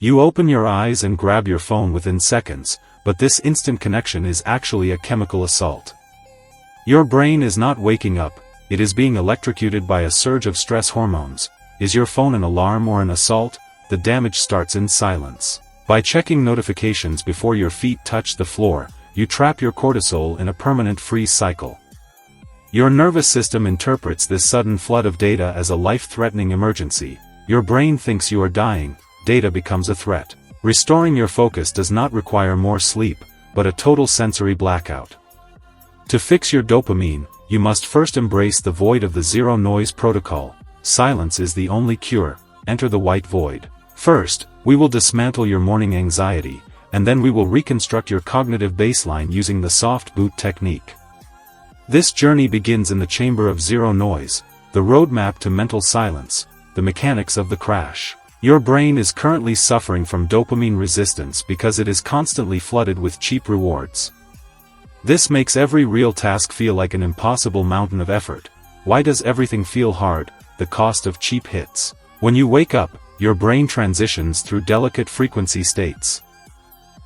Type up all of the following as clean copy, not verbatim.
You open your eyes and grab your phone within seconds, but this instant connection is actually a chemical assault. Your brain is not waking up, it is being electrocuted by a surge of stress hormones. Is your phone an alarm or an assault? The damage starts in silence. By checking notifications before your feet touch the floor, you trap your cortisol in a permanent freeze cycle. Your nervous system interprets this sudden flood of data as a life-threatening emergency. Your brain thinks you are dying, data becomes a threat. Restoring your focus does not require more sleep, but a total sensory blackout. To fix your dopamine, you must first embrace the void of the zero-noise protocol. Silence is the only cure. Enter the white void. First, we will dismantle your morning anxiety, and then we will reconstruct your cognitive baseline using the soft boot technique. This journey begins in the chamber of zero noise, the roadmap to mental silence, the mechanics of the crash. Your brain is currently suffering from dopamine resistance because it is constantly flooded with cheap rewards. This makes every real task feel like an impossible mountain of effort. Why does everything feel hard? The cost of cheap hits. When you wake up, your brain transitions through delicate frequency states.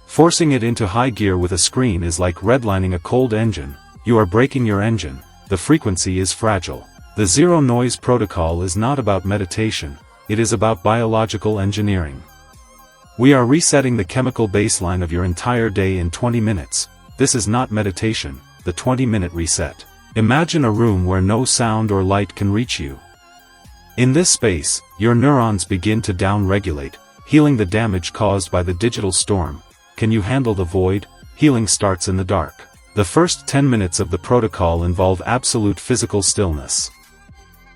Forcing it into high gear with a screen is like redlining a cold engine. You are breaking your engine. The frequency is fragile. The zero-noise protocol is not about meditation, it is about biological engineering. We are resetting the chemical baseline of your entire day in 20 minutes. This is not meditation, the 20-minute reset. Imagine a room where no sound or light can reach you. In this space, your neurons begin to down-regulate, healing the damage caused by the digital storm. Can you handle the void? Healing starts in the dark. The first 10 minutes of the protocol involve absolute physical stillness.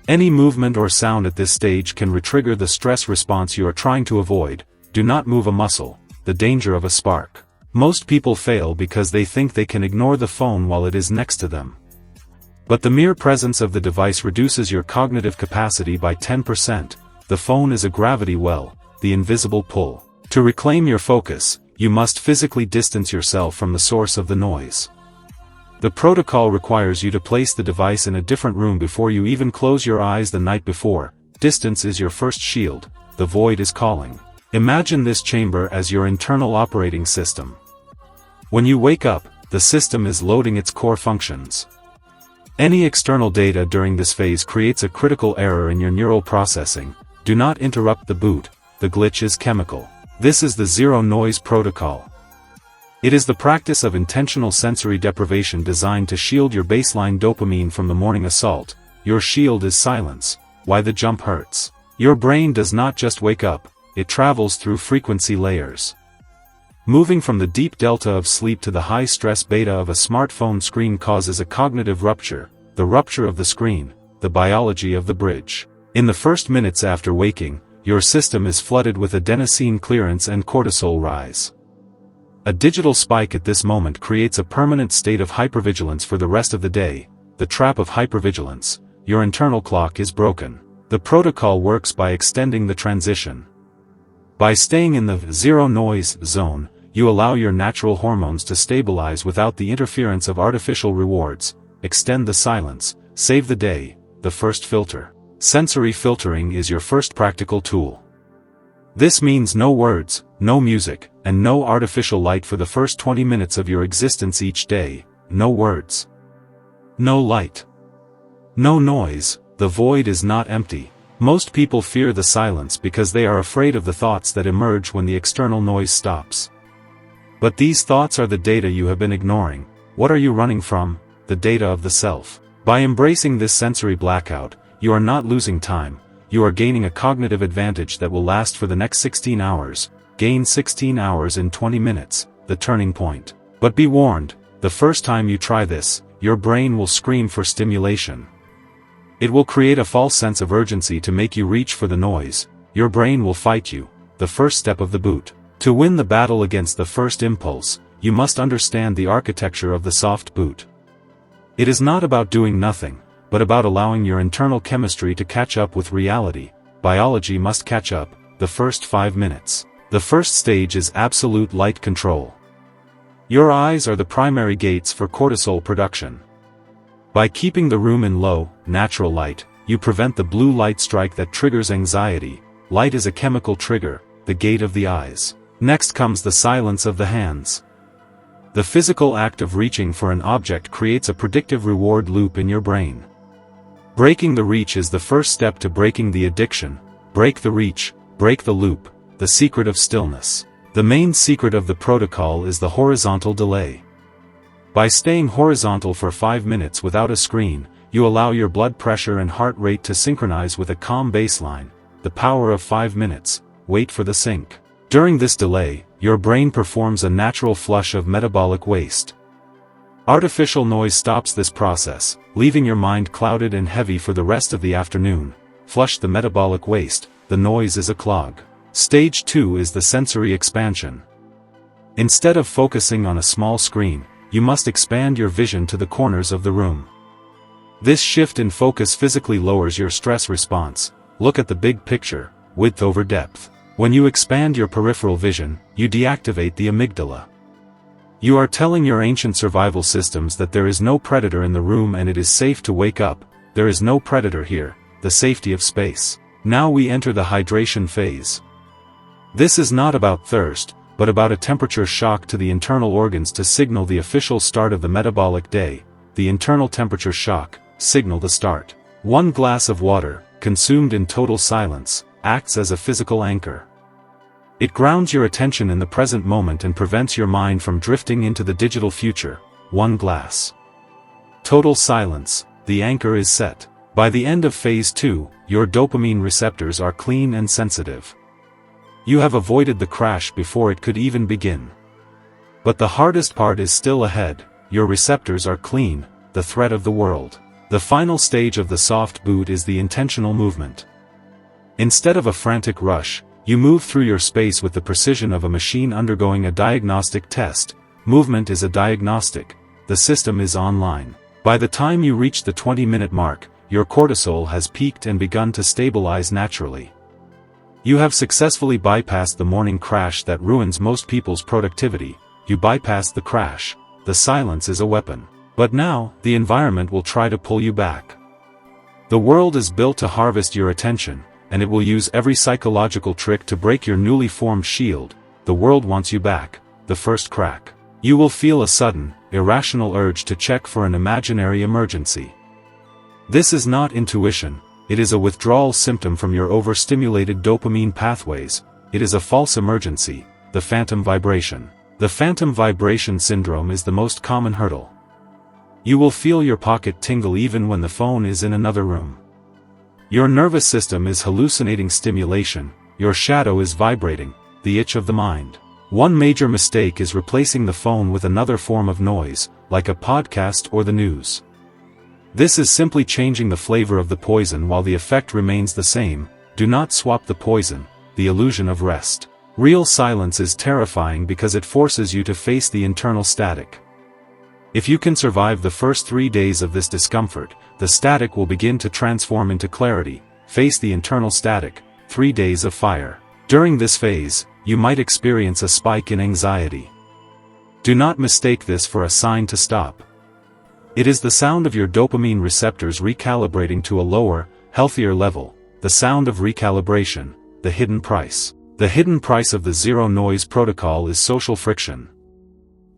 Any movement or sound at this stage can retrigger the stress response you are trying to avoid. Do not move a muscle. The danger of a spark. Most people fail because they think they can ignore the phone while it is next to them. But the mere presence of the device reduces your cognitive capacity by 10%. The phone is a gravity well, the invisible pull. To reclaim your focus, you must physically distance yourself from the source of the noise. The protocol requires you to place the device in a different room before you even close your eyes the night before. Distance is your first shield. The void is calling. Imagine this chamber as your internal operating system. When you wake up, the system is loading its core functions. Any external data during this phase creates a critical error in your neural processing. Do not interrupt the boot. The glitch is chemical. This is the zero-noise protocol. It is the practice of intentional sensory deprivation designed to shield your baseline dopamine from the morning assault. Your shield is silence. Why the jump hurts? Your brain does not just wake up, it travels through frequency layers. Moving from the deep delta of sleep to the high-stress beta of a smartphone screen causes a cognitive rupture, the rupture of the screen, the biology of the bridge. In the first minutes after waking, your system is flooded with adenosine clearance and cortisol rise. A digital spike at this moment creates a permanent state of hypervigilance for the rest of the day, the trap of hypervigilance. Your internal clock is broken. The protocol works by extending the transition. By staying in the zero-noise zone, you allow your natural hormones to stabilize without the interference of artificial rewards. Extend the silence, save the day. The first filter. Sensory filtering is your first practical tool. This means no words, no music, and no artificial light for the first 20 minutes of your existence each day. No words. No light. No noise. The void is not empty. Most people fear the silence because they are afraid of the thoughts that emerge when the external noise stops. But these thoughts are the data you have been ignoring. What are you running from? The data of the self. By embracing this sensory blackout, you are not losing time, you are gaining a cognitive advantage that will last for the next 16 hours. Gain 16 hours in 20 minutes, the turning point. But be warned, the first time you try this, your brain will scream for stimulation. It will create a false sense of urgency to make you reach for the noise. Your brain will fight you, the first step of the boot. To win the battle against the first impulse, you must understand the architecture of the soft boot. It is not about doing nothing, but about allowing your internal chemistry to catch up with reality. Biology must catch up. The first 5 minutes. The first stage is absolute light control. Your eyes are the primary gates for cortisol production. By keeping the room in low, natural light, you prevent the blue light strike that triggers anxiety. Light is a chemical trigger, the gate of the eyes. Next comes the silence of the hands. The physical act of reaching for an object creates a predictive reward loop in your brain. Breaking the reach is the first step to breaking the addiction. Break the reach, break the loop, the secret of stillness. The main secret of the protocol is the horizontal delay. By staying horizontal for 5 minutes without a screen, you allow your blood pressure and heart rate to synchronize with a calm baseline. The power of 5 minutes, wait for the sync. During this delay, your brain performs a natural flush of metabolic waste. Artificial noise stops this process, leaving your mind clouded and heavy for the rest of the afternoon. Flush the metabolic waste, the noise is a clog. Stage 2 is the sensory expansion. Instead of focusing on a small screen, you must expand your vision to the corners of the room. This shift in focus physically lowers your stress response. Look at the big picture, width over depth. When you expand your peripheral vision, you deactivate the amygdala. You are telling your ancient survival systems that there is no predator in the room and it is safe to wake up. There is no predator here, the safety of space. Now we enter the hydration phase. This is not about thirst, but about a temperature shock to the internal organs to signal the official start of the metabolic day. The internal temperature shock, signal the start. 1 glass of water, consumed in total silence, acts as a physical anchor. It grounds your attention in the present moment and prevents your mind from drifting into the digital future. 1 glass. Total silence, the anchor is set. By the end of phase 2, your dopamine receptors are clean and sensitive. You have avoided the crash before it could even begin. But the hardest part is still ahead. Your receptors are clean, the threat of the world. The final stage of the soft boot is the intentional movement. Instead of a frantic rush, you move through your space with the precision of a machine undergoing a diagnostic test. Movement is a diagnostic. The system is online. By the time you reach the 20-minute mark, your cortisol has peaked and begun to stabilize naturally. You have successfully bypassed the morning crash that ruins most people's productivity. You bypassed the crash. The silence is a weapon. But now, the environment will try to pull you back. The world is built to harvest your attention, and it will use every psychological trick to break your newly formed shield. The world wants you back. The first crack. You will feel a sudden, irrational urge to check for an imaginary emergency. This is not intuition. It is a withdrawal symptom from your overstimulated dopamine pathways. It is a false emergency, the phantom vibration. The phantom vibration syndrome is the most common hurdle. You will feel your pocket tingle even when the phone is in another room. Your nervous system is hallucinating stimulation, your shadow is vibrating, the itch of the mind. One major mistake is replacing the phone with another form of noise, like a podcast or the news. This is simply changing the flavor of the poison while the effect remains the same. Do not swap the poison, the illusion of rest. Real silence is terrifying because it forces you to face the internal static. If you can survive the first 3 days of this discomfort, the static will begin to transform into clarity. Face the internal static, 3 days of fire. During this phase, you might experience a spike in anxiety. Do not mistake this for a sign to stop. It is the sound of your dopamine receptors recalibrating to a lower, healthier level, the sound of recalibration, the hidden price. The hidden price of the zero-noise protocol is social friction.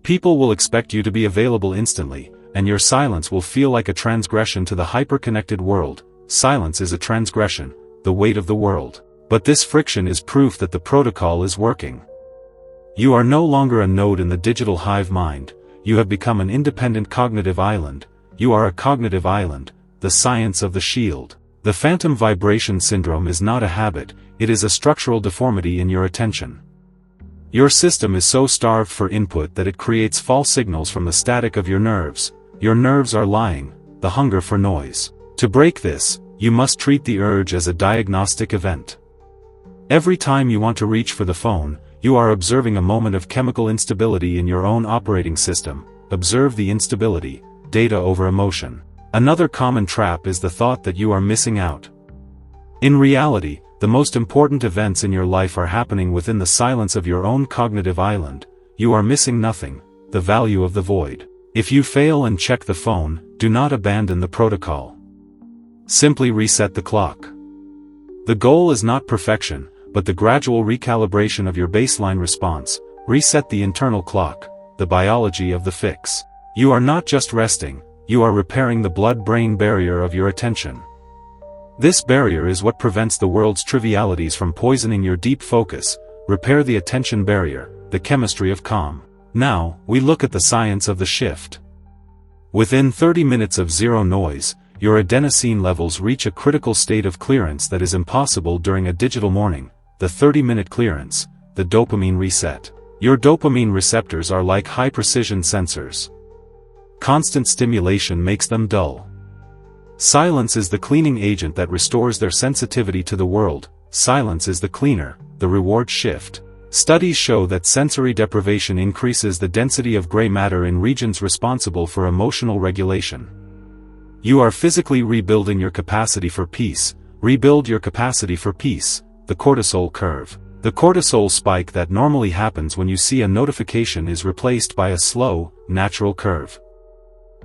People will expect you to be available instantly, and your silence will feel like a transgression to the hyper-connected world. Silence is a transgression, the weight of the world. But this friction is proof that the protocol is working. You are no longer a node in the digital hive mind. You have become an independent cognitive island. You are a cognitive island, the science of the shield. The phantom vibration syndrome is not a habit, it is a structural deformity in your attention. Your system is so starved for input that it creates false signals from the static of your nerves. Your nerves are lying, the hunger for noise. To break this, you must treat the urge as a diagnostic event. Every time you want to reach for the phone, you are observing a moment of chemical instability in your own operating system. Observe the instability, data over emotion. Another common trap is the thought that you are missing out. In reality, the most important events in your life are happening within the silence of your own cognitive island. You are missing nothing, the value of the void. If you fail and check the phone, do not abandon the protocol. Simply reset the clock. The goal is not perfection, but the gradual recalibration of your baseline response. Reset the internal clock, the biology of the fix. You are not just resting, you are repairing the blood-brain barrier of your attention. This barrier is what prevents the world's trivialities from poisoning your deep focus. Repair the attention barrier, the chemistry of calm. Now, we look at the science of the shift. Within 30 minutes of zero noise, your adenosine levels reach a critical state of clearance that is impossible during a digital morning, the 30-minute clearance, the dopamine reset. Your dopamine receptors are like high-precision sensors. Constant stimulation makes them dull. Silence is the cleaning agent that restores their sensitivity to the world. Silence is the cleaner, the reward shift. Studies show that sensory deprivation increases the density of gray matter in regions responsible for emotional regulation. You are physically rebuilding your capacity for peace. Rebuild your capacity for peace, the cortisol curve. The cortisol spike that normally happens when you see a notification is replaced by a slow, natural curve.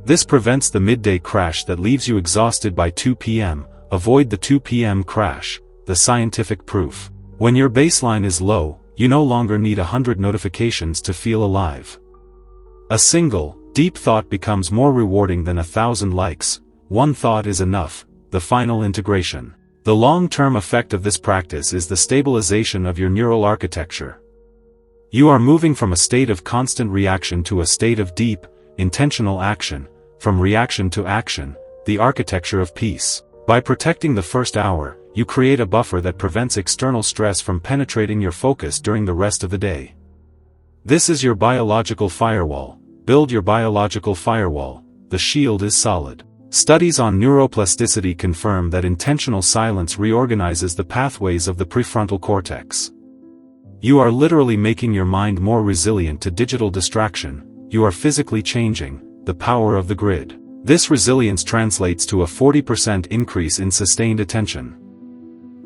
This prevents the midday crash that leaves you exhausted by 2 p.m. Avoid the 2 p.m. crash, the scientific proof. When your baseline is low, you no longer need 100 notifications to feel alive. A single, deep thought becomes more rewarding than 1,000 likes. One thought is enough, the final integration. The long-term effect of this practice is the stabilization of your neural architecture. You are moving from a state of constant reaction to a state of deep, intentional action, from reaction to action, the architecture of peace. By protecting the first hour, you create a buffer that prevents external stress from penetrating your focus during the rest of the day. This is your biological firewall. Build your biological firewall. The shield is solid. Studies on neuroplasticity confirm that intentional silence reorganizes the pathways of the prefrontal cortex. You are literally making your mind more resilient to digital distraction. You are physically changing the power of the grid. This resilience translates to a 40% increase in sustained attention.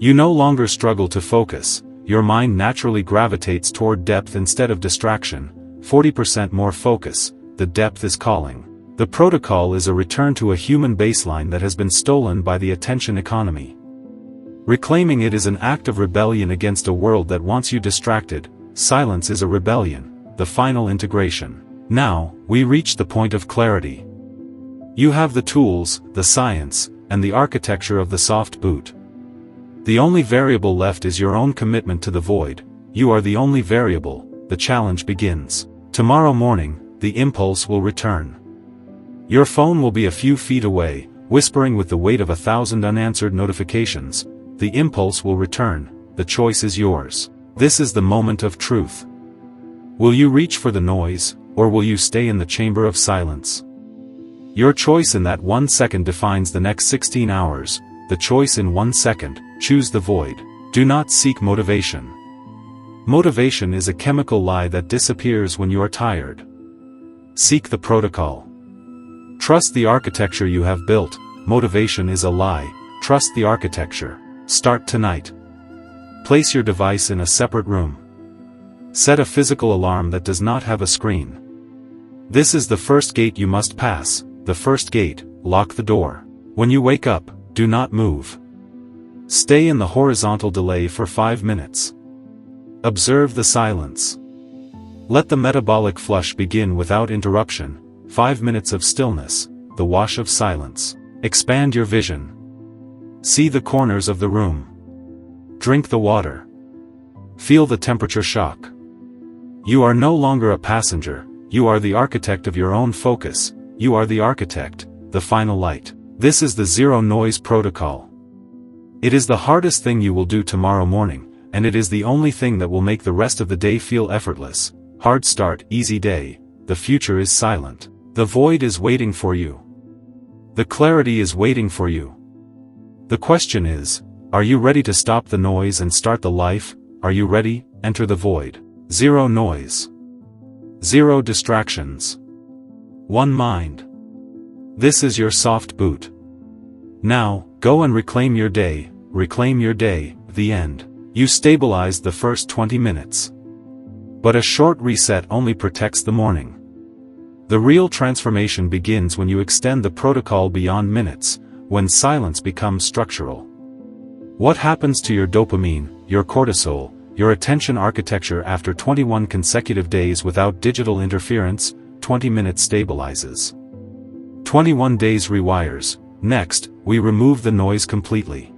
You no longer struggle to focus. Your mind naturally gravitates toward depth instead of distraction. 40% more focus. The depth is calling. The protocol is a return to a human baseline that has been stolen by the attention economy. Reclaiming it is an act of rebellion against a world that wants you distracted. Silence is a rebellion, the final integration. Now, we reach the point of clarity. You have the tools, the science, and the architecture of the soft boot. The only variable left is your own commitment to the void. You are the only variable. The challenge begins. Tomorrow morning, the impulse will return. Your phone will be a few feet away, whispering with the weight of 1,000 unanswered notifications. The impulse will return. The choice is yours. This is the moment of truth. Will you reach for the noise, or will you stay in the chamber of silence? Your choice in that 1 second defines the next 16 hours. The choice in 1 second. Choose the void. Do not seek motivation. Motivation is a chemical lie that disappears when you are tired. Seek the protocol. Trust the architecture you have built. Motivation is a lie. Trust the architecture. Start tonight. Place your device in a separate room. Set a physical alarm that does not have a screen. This is the first gate you must pass. The first gate. Lock the door. When you wake up, do not move. Stay in the horizontal delay for 5 minutes. Observe the silence. Let the metabolic flush begin without interruption. 5 minutes of stillness, the wash of silence. Expand your vision. See the corners of the room. Drink the water. Feel the temperature shock. You are no longer a passenger. You are the architect of your own focus. You are the architect, the final light. This is the zero noise protocol. It is the hardest thing you will do tomorrow morning, and it is the only thing that will make the rest of the day feel effortless. Hard start, easy day. The future is silent. The void is waiting for you. The clarity is waiting for you. The question is, are you ready to stop the noise and start the life? Are you ready? Enter the void. Zero noise. Zero distractions. One mind. This is your soft boot. Now, go and reclaim your day. Reclaim your day. The end. You stabilized the first 20 minutes. But a short reset only protects the morning. The real transformation begins when you extend the protocol beyond minutes, when silence becomes structural. What happens to your dopamine, your cortisol, your attention architecture after 21 consecutive days without digital interference, 20 minutes stabilizes. 21 days rewires. Next, we remove the noise completely.